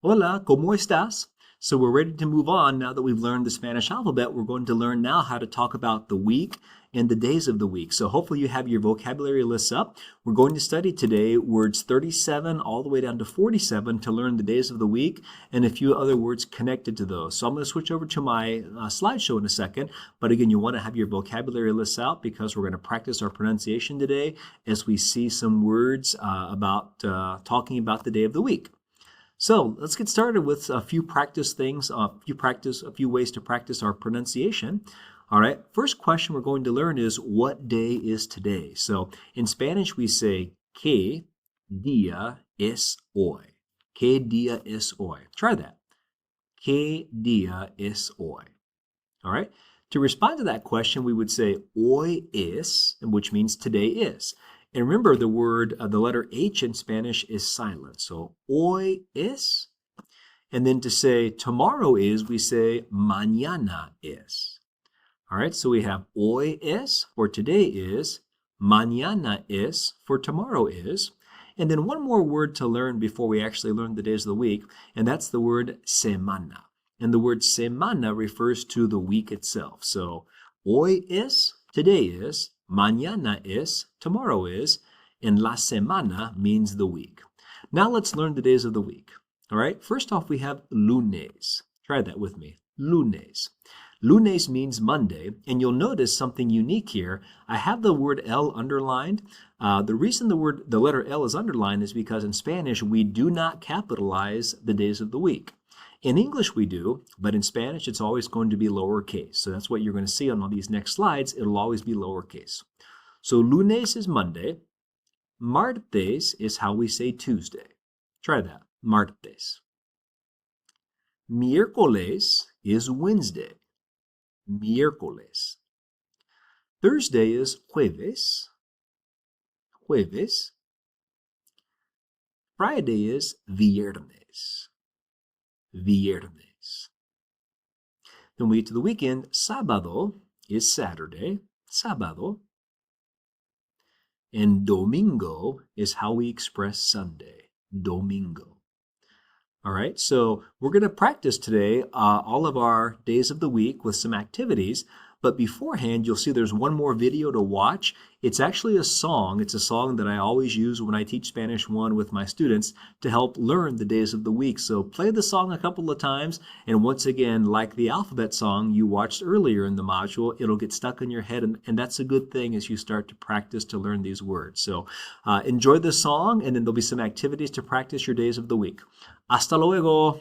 Hola, ¿cómo estás? So we're ready to move on now that we've learned the Spanish alphabet. We're going to learn now how to talk about the week and the days of the week. So hopefully you have your vocabulary lists up. We're going to study today words 37 all the way down to 47 to learn the days of the week and a few other words connected to those. So I'm going to switch over to my slideshow in a second. But again, you want to have your vocabulary lists out because we're going to practice our pronunciation today as we see some words about talking about the day of the week. So let's get started with a few practice things, a few ways to practice our pronunciation. All right, first question we're going to learn is what day is today? So in Spanish we say, ¿Qué día es hoy? ¿Qué día es hoy? Try that. ¿Qué día es hoy? All right, to respond to that question we would say, hoy es, which means today is. And remember the letter H in Spanish is silent. So hoy es. And then to say tomorrow is, we say mañana es. All right, so we have hoy es for today is, mañana es for tomorrow is. And then one more word to learn before we actually learn the days of the week, and that's the word semana. And the word semana refers to the week itself. So hoy es, today is, mañana es, tomorrow is, and la semana means the week. Now let's learn the days of the week. All right, first off we have lunes. Try that with me, lunes. Lunes means Monday, and you'll notice something unique here. I have the word L underlined. The reason the letter L is underlined is because in Spanish we do not capitalize the days of the week. In English we do, but in Spanish it's always going to be lowercase. So that's what you're going to see on all these next slides. It'll always be lowercase. So lunes is Monday. Martes is how we say Tuesday. Try that, martes. Miércoles is Wednesday. Miércoles. Thursday is jueves. Jueves. Friday is viernes. Viernes. Then we get to the weekend. Sábado is Saturday. Sábado. And domingo is how we express Sunday. Domingo. All right, so we're going to practice today all of our days of the week with some activities. But beforehand, you'll see there's one more video to watch. It's actually a song. It's a song that I always use when I teach Spanish 1 with my students to help learn the days of the week. So play the song a couple of times. And once again, like the alphabet song you watched earlier in the module, it'll get stuck in your head. And that's a good thing as you start to practice to learn these words. So enjoy the song, and then there'll be some activities to practice your days of the week. Hasta luego.